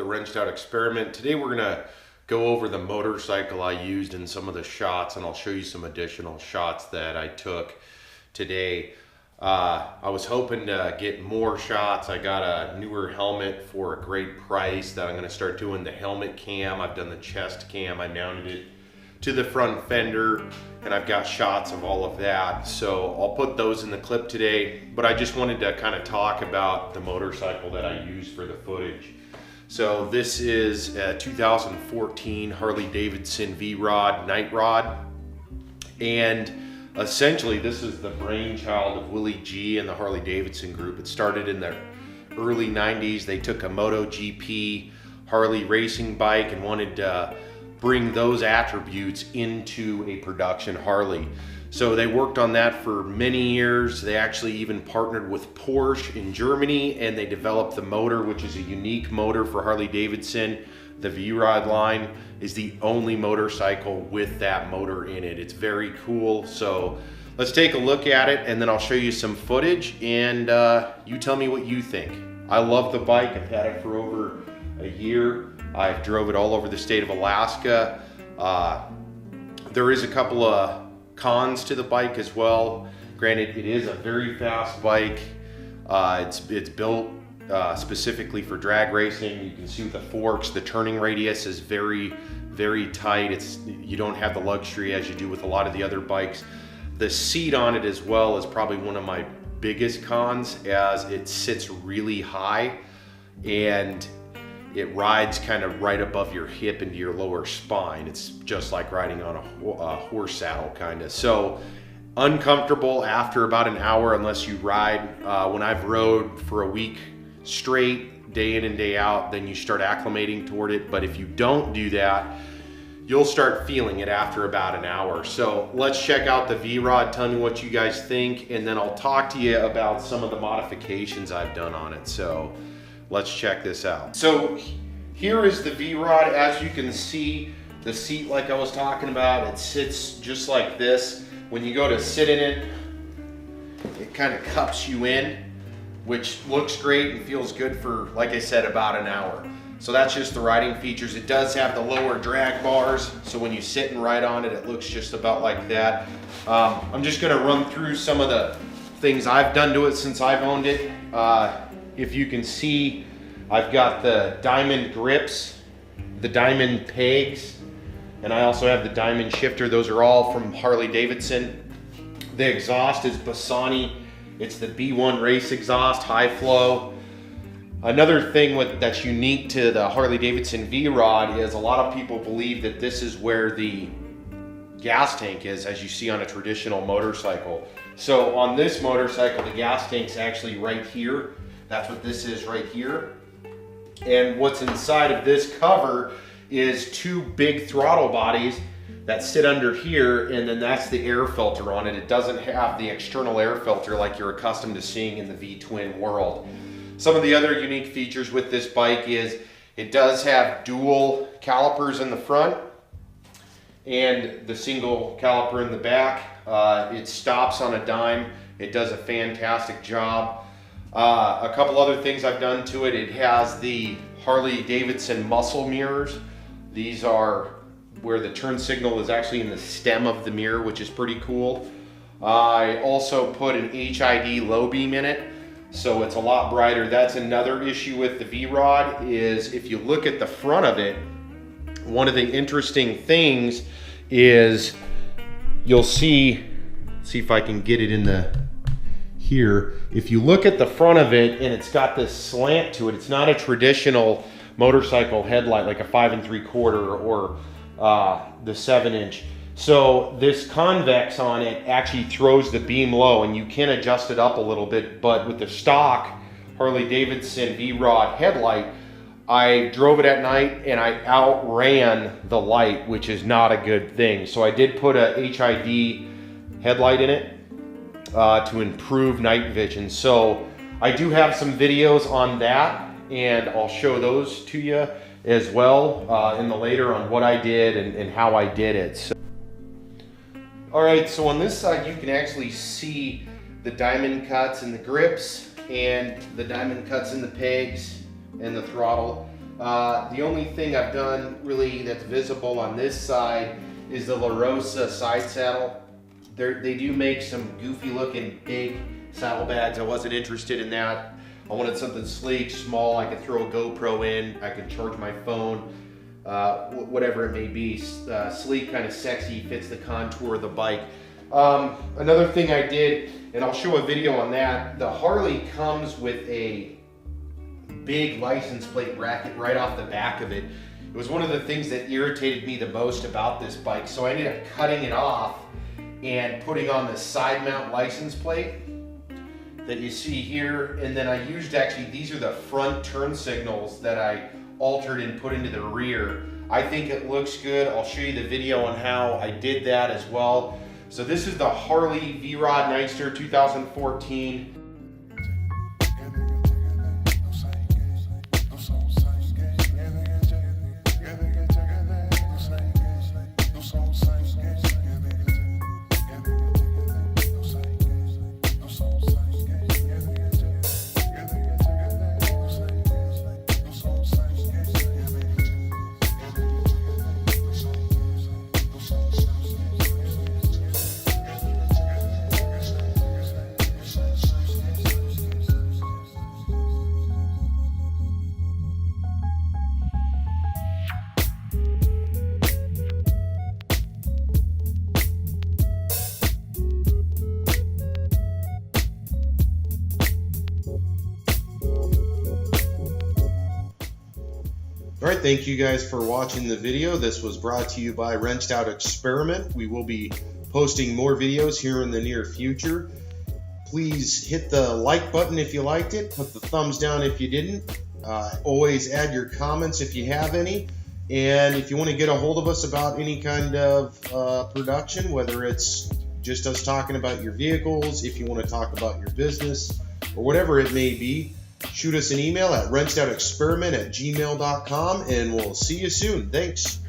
the wrenched out experiment. Today we're gonna go over the motorcycle I used in some of the shots, and I'll show you some additional shots that I took today. I was hoping to get more shots. I got a newer helmet for a great price that I'm gonna start doing the helmet cam. I've done the chest cam. I mounted it to the front fender, and I've got shots of all of that. So I'll put those in the clip today, but I just wanted to kind of talk about the motorcycle that I use for the footage. So this is a 2014 Harley Davidson V-Rod Nite rod. And essentially this is the brainchild of Willie G and the Harley Davidson group. It started in the early 90s. They took a MOTO GP Harley racing bike and wanted to bring those attributes into a production Harley. So they worked on that for many years. They actually even partnered with Porsche in Germany, and they developed the motor, which is a unique motor for Harley Davidson. The V-Rod line is the only motorcycle with that motor in it. It's very cool. So let's take a look at it, and then I'll show you some footage, and you tell me what you think. I love the bike. I've had it for over a year. I've drove it all over the state of Alaska. There is a couple of cons to the bike as well. Granted, it is a very fast bike. It's built specifically for drag racing. You can see with the forks, the turning radius is very, very tight. You don't have the luxury as you do with a lot of the other bikes. The seat on it as well is probably one of my biggest cons, as it sits really high and it rides kind of right above your hip into your lower spine. It's just like riding on a horse saddle kind of. So uncomfortable after about an hour unless you ride. When I've rode for a week straight, day in and day out, then you start acclimating toward it. But if you don't do that, you'll start feeling it after about an hour. So let's check out the V-Rod. Tell me what you guys think, and then I'll talk to you about some of the modifications I've done on it. So let's check this out. So here is the V-Rod. As you can see, the seat, like I was talking about, it sits just like this. When you go to sit in it, it kind of cups you in, which looks great and feels good for, like I said, about an hour. So that's just the riding features. It does have the lower drag bars, so when you sit and ride on it, it looks just about like that. I'm just gonna run through some of the things I've done to it since I've owned it. If you can see, I've got the diamond grips, the diamond pegs, and I also have the diamond shifter. Those are all from Harley Davidson. The exhaust is Bassani. It's the B1 race exhaust, high flow. Another thing that's unique to the Harley Davidson V-Rod is a lot of people believe that this is where the gas tank is, as you see on a traditional motorcycle. So on this motorcycle, the gas tank's actually right here. That's what this is right here. And what's inside of this cover is two big throttle bodies that sit under here, and then that's the air filter on it. It doesn't have the external air filter like you're accustomed to seeing in the V-twin world. Some of the other unique features with this bike is it does have dual calipers in the front and the single caliper in the back. It stops on a dime. It does a fantastic job. A couple other things I've done to it. It has the Harley Davidson muscle mirrors. These are where the turn signal is actually in the stem of the mirror, which is pretty cool. I also put an HID low beam in it, so it's a lot brighter. That's another issue with the V-Rod, is if you look at the front of it, one of the interesting things is you'll see if I can get it in the here. If you look at the front of it, and it's got this slant to it, it's not a traditional motorcycle headlight like a 5 3/4 or the 7-inch. So this convex on it actually throws the beam low, and you can adjust it up a little bit. But with the stock Harley Davidson V-Rod headlight, I drove it at night and I outran the light, which is not a good thing. So I did put a HID headlight in it to improve night vision. So I do have some videos on that, and I'll show those to you as well in the later on what I did and how I did it. So, all right, so on this side you can actually see the diamond cuts in the grips and the diamond cuts in the pegs and the throttle. The only thing I've done really that's visible on this side is the La Rosa side saddle. They do make some goofy looking big saddlebags. I wasn't interested in that. I wanted something sleek, small. I could throw a GoPro in. I could charge my phone, whatever it may be. Sleek, kind of sexy, fits the contour of the bike. Another thing I did, and I'll show a video on that, the Harley comes with a big license plate bracket right off the back of it. It was one of the things that irritated me the most about this bike, so I ended up cutting it off and putting on the side mount license plate that you see here. And then I used, actually, these are the front turn signals that I altered and put into the rear. I think it looks good. I'll show you the video on how I did that as well. So this is the Harley V-Rod Nightster 2014. All right, thank you guys for watching the video. This was brought to you by Wrenched Out Experiment. We will be posting more videos here in the near future. Please hit the like button if you liked it. Put the thumbs down if you didn't. Always add your comments if you have any. And if you want to get a hold of us about any kind of production, whether it's just us talking about your vehicles, if you want to talk about your business, or whatever it may be, shoot us an email at wrenchedoutexperiment@gmail.com, and we'll see you soon. Thanks.